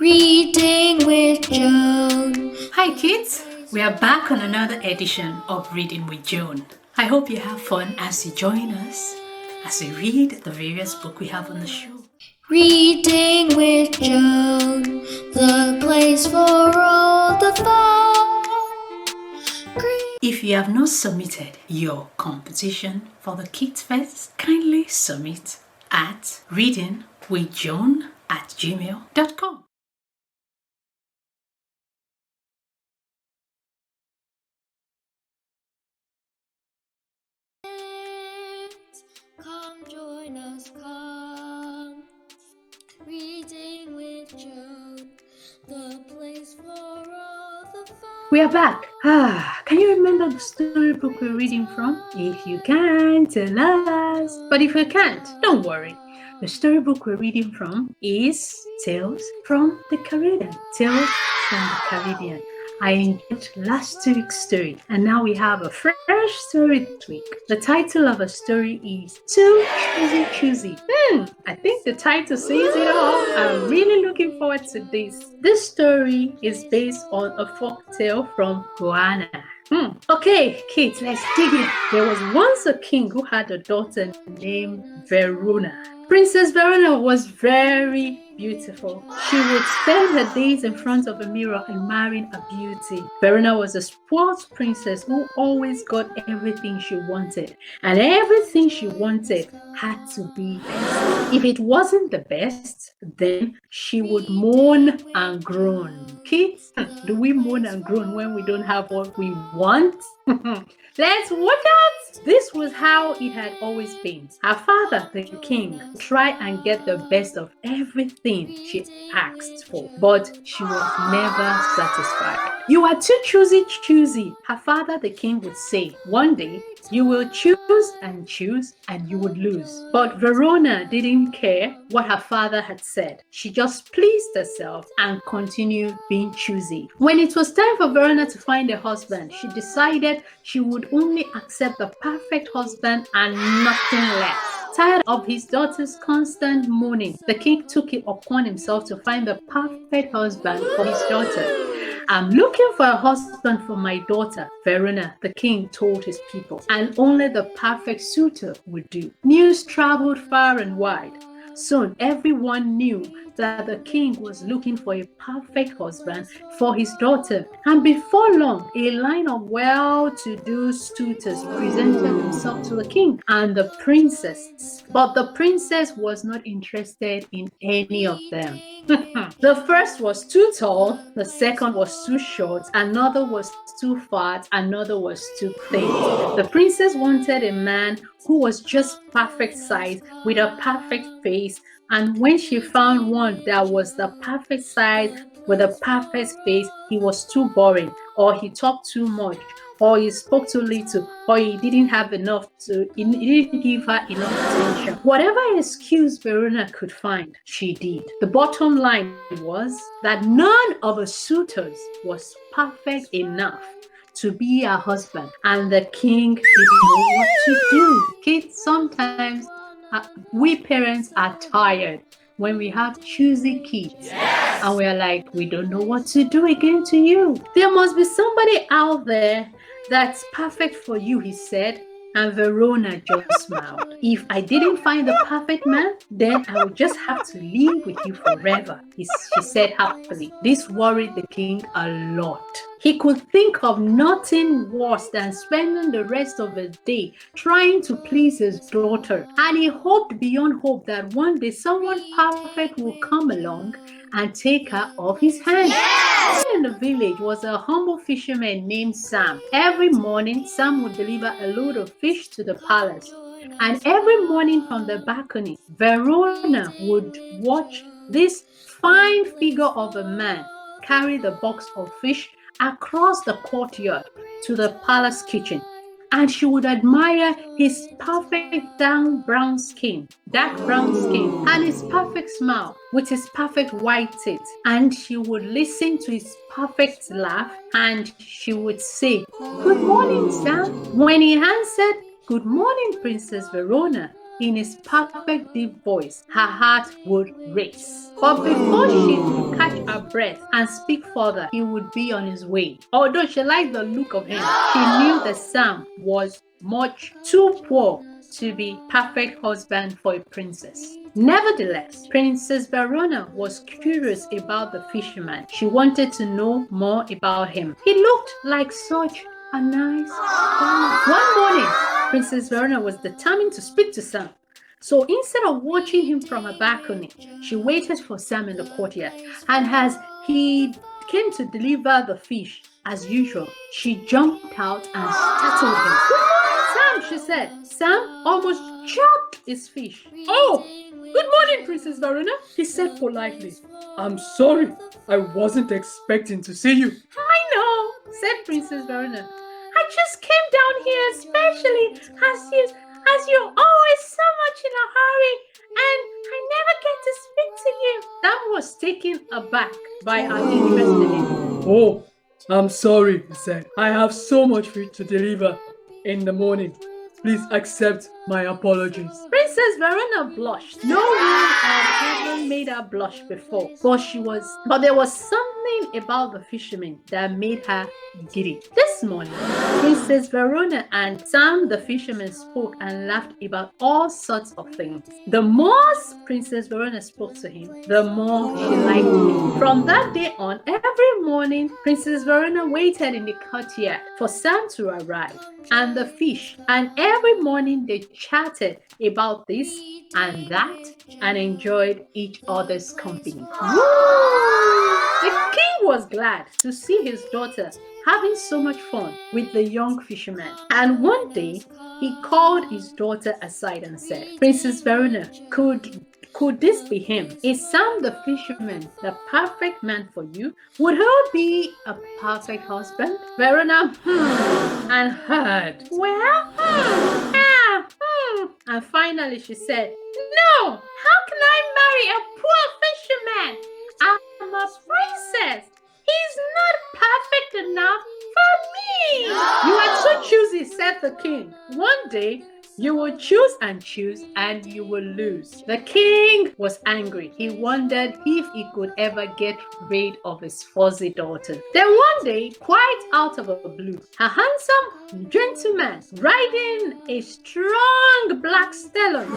Reading with Joan. Hi kids, we are back on another edition of Reading with Joan. I hope you have fun as you join us as we read the various books we have on the show. Reading with Joan, the place for all the fun. If you have not submitted your composition for the Kids Fest, kindly submit at readingwithjoan@gmail.com. Come join us, come. Reading with Joan, the place for all the fun. We are back. Can you remember the storybook we're reading from? If you can, tell us. But if you can't, don't worry. The storybook we're reading from is Tales from the Caribbean. Tales from the Caribbean. I enjoyed last week's story, and now we have a fresh story this week. The title of the story is Choosy Choosy. I think the title says it all. I'm really looking forward to this. This story is based on a folk tale from Guyana. Okay, kids, let's dig in. There was once a king who had a daughter named Verona. Princess Verona was very beautiful. She would spend her days in front of a mirror admiring her beauty. Verona was a spoiled princess who always got everything she wanted, and everything she wanted had to be best. If it wasn't the best, then she would moan and groan. Kids, do we moan and groan when we don't have what we want? Let's watch out! This was how it had always been. Her father, the king, tried and get the best of everything she asked for, but she was never satisfied. You are too choosy. Her father, the king, would say. One day, you will choose and you would lose. But Verona didn't care what her father had said. She just pleased herself and continued being choosy. When it was time for Verona to find a husband, she decided she would only accept the perfect husband and nothing less. Tired of his daughter's constant moaning, the king took it upon himself to find the perfect husband for his daughter. I'm looking for a husband for my daughter, Verona, the king told his people, and only the perfect suitor would do. News traveled far and wide. Soon, everyone knew that the king was looking for a perfect husband for his daughter. And before long, a line of well-to-do suitors presented themselves to the king and the princess. But the princess was not interested in any of them. The first was too tall, the second was too short, another was too fat, another was too thin. The princess wanted a man who was just perfect size with a perfect face, and when she found one that was the perfect size with a perfect face, he was too boring, or he talked too much, or he spoke too little, or he didn't give her enough attention. Whatever excuse Verona could find, she did. The bottom line was that none of her suitors was perfect enough to be her husband, and the king didn't know what to do. Kids, sometimes we parents are tired when we have choosy kids. And we're like, we don't know what to do again to you. There must be somebody out there that's perfect for you, he said. And Verona just smiled. If I didn't find the perfect man, then I would just have to live with you forever, she said happily. This worried the king a lot. He could think of nothing worse than spending the rest of his day trying to please his daughter. And he hoped beyond hope that one day someone perfect will come along and take her off his hands. In the village was a humble fisherman named Sam. Every morning, Sam would deliver a load of fish to the palace. And every morning from the balcony, Verona would watch this fine figure of a man carry the box of fish across the courtyard to the palace kitchen. And she would admire his perfect dark brown skin, and his perfect smile with his perfect white teeth. And she would listen to his perfect laugh, and she would say, "Good morning, Sam." When he answered, "Good morning, Princess Verona," in his perfect deep voice, her heart would race. But before she could catch her breath and speak further, he would be on his way. Although she liked the look of him, she knew that Sam was much too poor to be perfect husband for a princess. Nevertheless, Princess Verona was curious about the fisherman. She wanted to know more about him. He looked like such a nice guy. One morning, Princess Verona was determined to speak to Sam. So instead of watching him from a balcony, she waited for Sam in the courtyard. And as he came to deliver the fish, as usual, she jumped out and startled him. "Good morning, Sam," she said. Sam almost chopped his fish. "Oh, good morning, Princess Verona," he said politely. "I'm sorry, I wasn't expecting to see you." "I know," said Princess Verona. "I just came down here especially as you're always so much in a hurry and I never get to speak to you." Sam was taken aback by her interest in him. "Oh, I'm sorry," he said. "I have so much food to deliver in the morning. Please accept my apologies." Princess Verona blushed. No one had ever made her blush before, but there was something about the fisherman that made her giddy. This morning, Princess Verona and Sam the fisherman spoke and laughed about all sorts of things. The more Princess Verona spoke to him, the more she liked him. From that day on, every morning, Princess Verona waited in the courtyard for Sam to arrive and the fish, and every morning they chatted about this and that and enjoyed each other's company. The king was glad to see his daughter having so much fun with the young fisherman, and one day he called his daughter aside and said, "Princess Verona, could this be him? Is Sam the fisherman the perfect man for you? Would he be a perfect husband?" Verona and heard. "Well, and finally she said, "No, how can I marry a poor fisherman? I'm a princess. He's not perfect enough for me." "You are so choosy," said the king. "One day you will choose and you will lose." The king was angry. He wondered if he could ever get rid of his fuzzy daughter. Then one day, quite out of the blue, a handsome gentleman riding a strong black stallion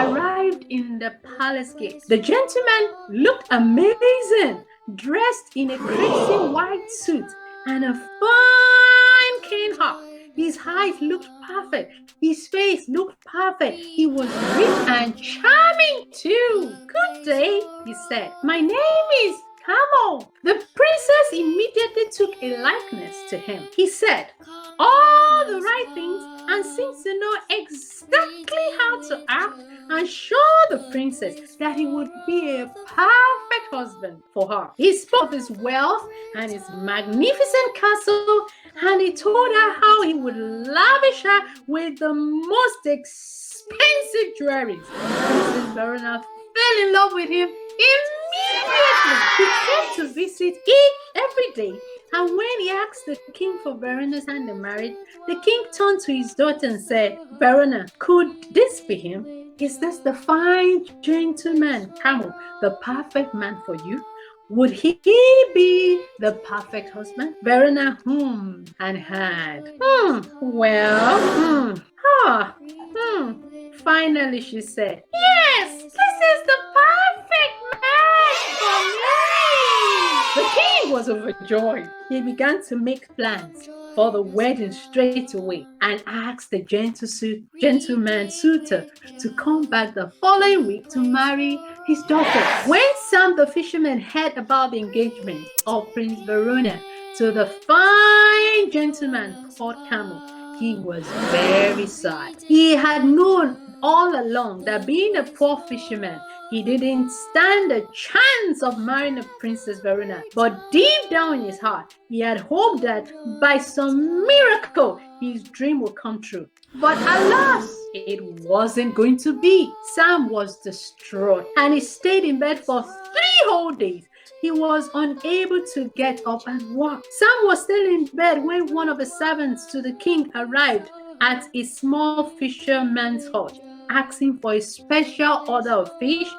arrived in the palace gate. The gentleman looked amazing, dressed in a crazy white suit and a fine cane hat. His height looked perfect. His face looked perfect. He was rich and charming too. "Good day," he said. "My name is Camel." The princess immediately took a likeness to him. He said all the right things and seemed to know exactly how to act and show the princess that he would be a perfect husband for her. He spoke of his wealth and his magnificent castle, and he told her how he would lavish her with the most expensive jewelry. Princess Verona fell in love with him immediately. He came to visit every day, and when he asked the king for Verona's hand in marriage, the king turned to his daughter and said, "Verona, could this be him? Is this the fine gentleman, Camel, the perfect man for you? Would he be the perfect husband?" Verona and had. Finally she said, "Yes, this is the perfect man for me." The king was overjoyed. He began to make plans for the wedding straight away and asked the gentleman suitor to come back the following week to marry his daughter. When Sam the fisherman heard about the engagement of Prince Verona to the fine gentleman called Camel, he was very sad. He had known all along that being a poor fisherman, he didn't stand a chance of marrying a Princess Verona. But deep down in his heart, he had hoped that by some miracle, his dream would come true. But alas, it wasn't going to be. Sam was distraught and he stayed in bed for 3 whole days. He was unable to get up and walk. Sam was still in bed when one of the servants to the king arrived at a small fisherman's hut, asking for a special order of fish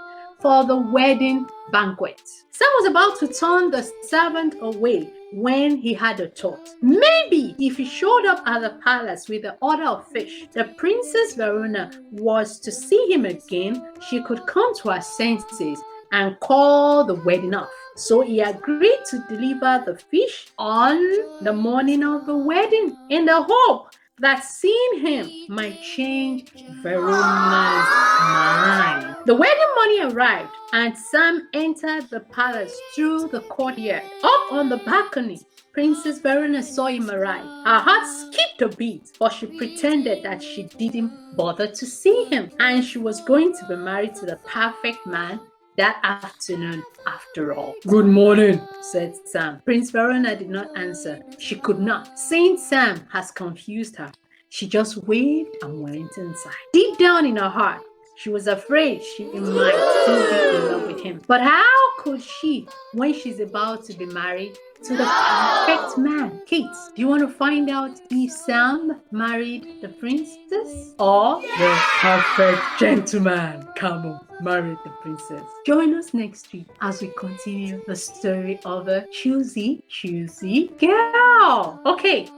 for the wedding banquet. Sam was about to turn the servant away when he had a thought. Maybe if he showed up at the palace with the order of fish, the Princess Verona was to see him again, she could come to her senses and call the wedding off. So he agreed to deliver the fish on the morning of the wedding in the hope that seeing him might change Verona's mind. The wedding money arrived and Sam entered the palace through the courtyard. Up on the balcony, Princess Verona saw him arrive. Her heart skipped a beat, but she pretended that she didn't bother to see him, and she was going to be married to the perfect man that afternoon after all. Good morning, said Sam. Prince Verona did not answer. She could not. Saint Sam has confused her. She just waved and went inside. Deep down in her heart, she was afraid she might still be in love with him. But how could she when she's about to be married to the perfect man? Kate, do you want to find out if Sam married the princess or the perfect gentleman Camo married the princess? Join us next week as we continue the story of the Choosy Choosy girl. Okay.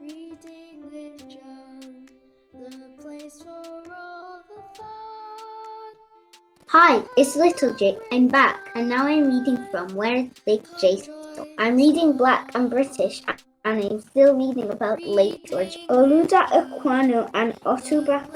Reading with Joan, the place for all the fun. Hi, it's Little Jake. I'm back, and now I'm reading from Where Lake J Stopped. I'm reading Black and British, and I'm still reading about Lake George. Oluda Ekwano and Otuba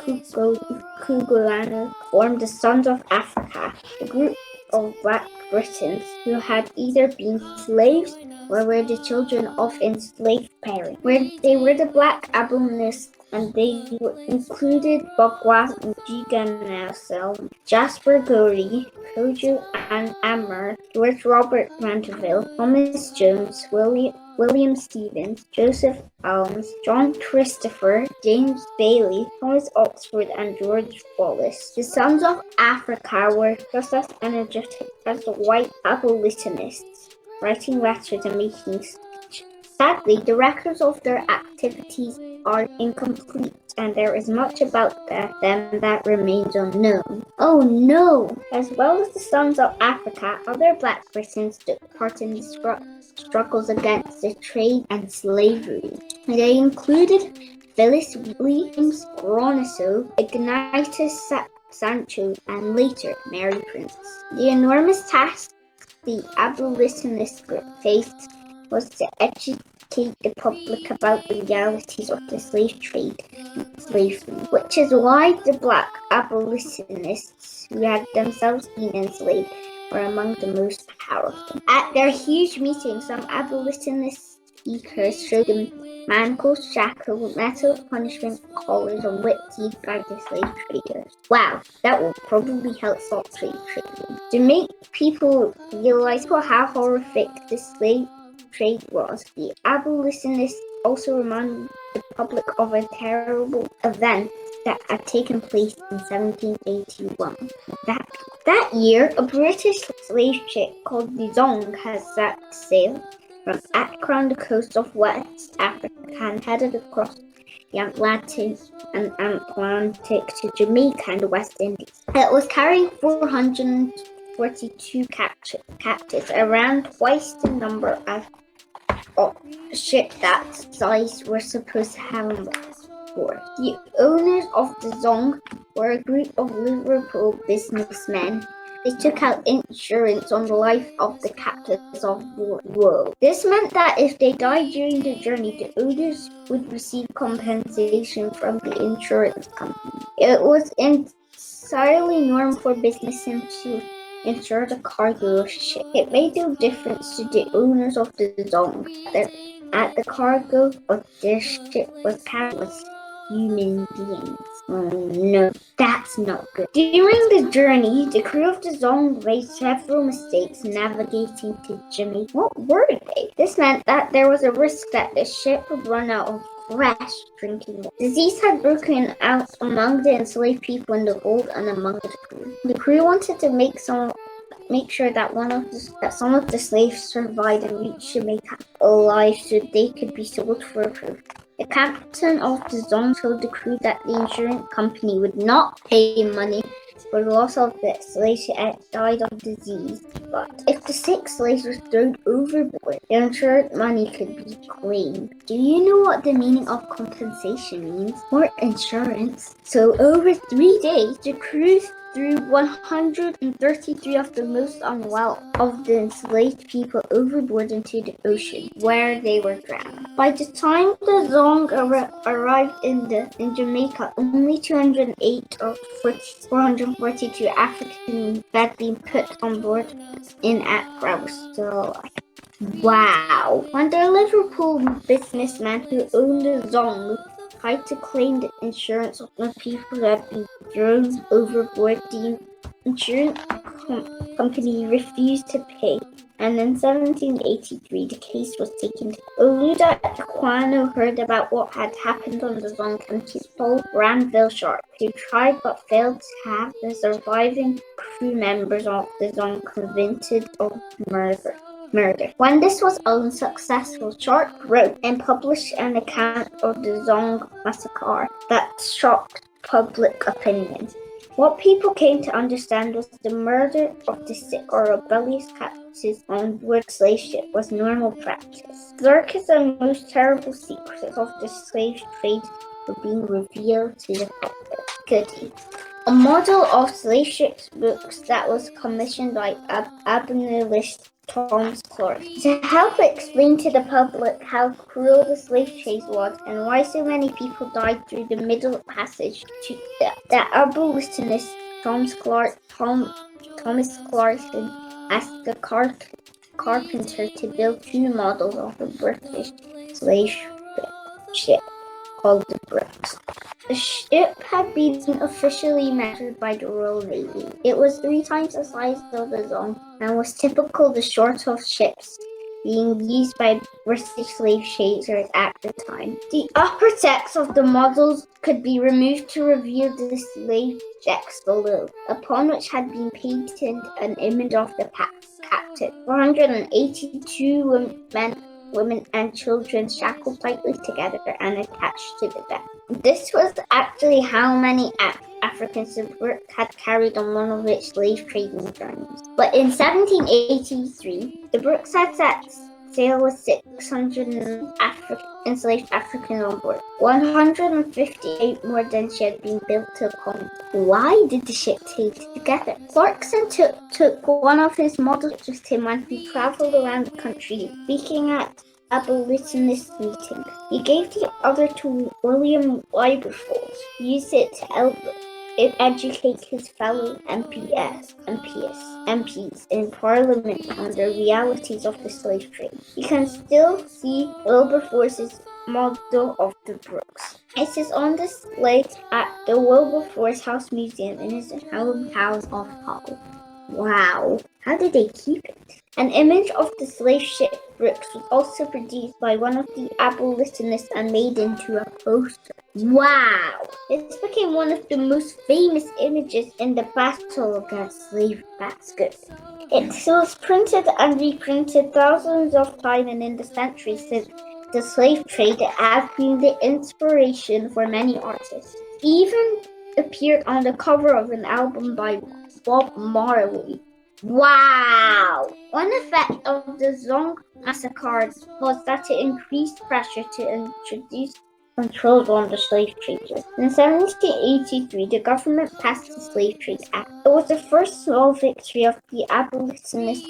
Kugulano formed the Sons of Africa, a group of Black Britons who had either been slaves or were the children of enslaved parents. They were the Black abolitionists, and they included Bogwa Jgirls, Jasper Gorey, Kojo and Ammer, George Robert Mandeville, Thomas Jones, William Stevens, Joseph Alms, John Christopher, James Bailey, Thomas Oxford, and George Wallace. The Sons of Africa were just as energetic as the white abolitionists, writing letters and making speeches. Sadly, the records of their activities are incomplete, and there is much about them that remains unknown. Oh no! As well as the Sons of Africa, other Black Britons took part in the struggles against the trade and slavery. They included Phyllis Williams Gronoso, Ignatius Sancho, and later Mary Prince. The enormous task the abolitionist group faced was to educate the public about the realities of the slave trade and slavery, which is why the Black abolitionists, who had themselves been enslaved, were among the most powerful. At their huge meeting, some abolitionist speakers showed them manacles, shackles, metal punishment collars, and whips used by the slave traders. Wow, that will probably help stop slave trading. To make people realize how horrific the slave trade was, the abolitionists also reminded the public of a terrible event that had taken place in 1781. That year, a British slave ship called the Zong had set sail from Accra on the coast of West Africa and headed across the Atlantic to Jamaica and the West Indies. It was carrying 442 captives, around twice the number of ships that size were supposed to have on board. The owners of the Zong were a group of Liverpool businessmen. They took out insurance on the life of the captives of war. This meant that if they died during the journey, the owners would receive compensation from the insurance company. It was entirely normal for businessmen to insure the cargo of a ship. It made no difference to the owners of the Zong that the cargo of their ship was carried with human beings. Oh no, that's not good. During the journey, the crew of the Zong made several mistakes navigating to Jamaica. What were they? This meant that there was a risk that the ship would run out of fresh drinking water. Disease had broken out among the enslaved people in the hold and among the crew. The crew wanted to make sure that some of the slaves survived and reached Jamaica alive so they could be sold for a profit. The captain of the Zong told the crew that the insurance company would not pay money for the loss of the slave ship died of disease. But if the sick slaves were thrown overboard, the insurance money could be claimed. Do you know what the meaning of compensation means? Or insurance? So over 3 days, the crew threw 133 of the most unwell of the enslaved people overboard into the ocean, where they were drowned. By the time the Zong arrived in Jamaica, only 208 of 442 Africans had been put on board in Accra were still alive. Wow! When the Liverpool businessman who owned the Zong tried to claim the insurance of the people who had been thrown overboard, the insurance company refused to pay, and in 1783 the case was taken to Olusoga. Aquano heard about what had happened on the Zong and he told Granville Sharp, who tried but failed to have the surviving crew members of the Zong convicted of murder. When this was unsuccessful, Sharp wrote and published an account of the Zong massacre that shocked public opinion. What people came to understand was the murder of the sick or rebellious captives on board slave ship was normal practice. The darkest and most terrible secrets of the slave trade were being revealed to the public. Goody. A model of slave ship's books that was commissioned by abolitionist Thomas Clark to help explain to the public how cruel the slave trade was and why so many people died through the Middle Passage. The abolitionist Thomas Clarkson asked the carpenter to build 2 models of a British slave ship called the Brooks. The ship had been officially measured by the Royal Navy. It was 3 times the size of the Zong and was typical the sort of ships being used by British slave traders at the time. The upper decks of the models could be removed to reveal the slave decks below, upon which had been painted an image of the captive. 482 women and children shackled tightly together and attached to the deck. This was actually how many Africans the Brooks had carried on one of its slave trading journeys. But in 1783, the Brooks had set sail with 600 enslaved Africans on board, 158 more than she had been built to accommodate. Why did the ship take together? Clarkson took one of his models with him when he travelled around the country, speaking at abolitionist meetings. He gave the other to William Wilberforce, who used it to educate his fellow MPs in Parliament on the realities of the slave trade. You can still see Wilberforce's model of the Brooks. It is on display at the Wilberforce House Museum in his hometown of Hull. Wow, how did they keep it? An image of the slave ship Brooks was also produced by one of the abolitionists and made into a poster. Wow! This became one of the most famous images in the battle against slave baskets. It was printed and reprinted thousands of times, and in the centuries since, the slave trade has been the inspiration for many artists. It even appeared on the cover of an album by Bob Marley. Wow! One effect of the Zong massacre was that it increased pressure to introduce controls on the slave traders. In 1783, the government passed the Slave Trade Act. It was the first small victory of the abolitionist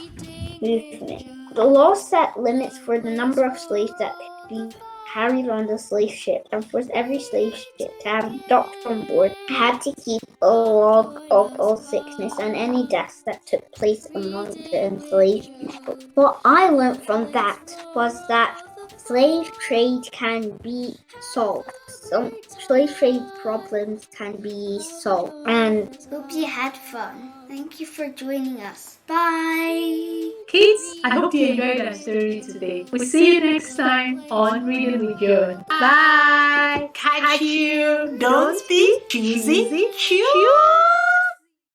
movement. The law set limits for the number of slaves that could be carried on the slave ship and forced every slave ship to have docked on board. It had to keep a log of all sickness and any deaths that took place among the enslaved people. What I learned from that was that slave trade can be solved. Some slave trade problems can be solved. And hope you had fun. Thank you for joining us. Bye! Kids, I hope you enjoyed our story today. We'll see you next time on Reading with Joan. Bye! Catch you! Don't be choosy, choose!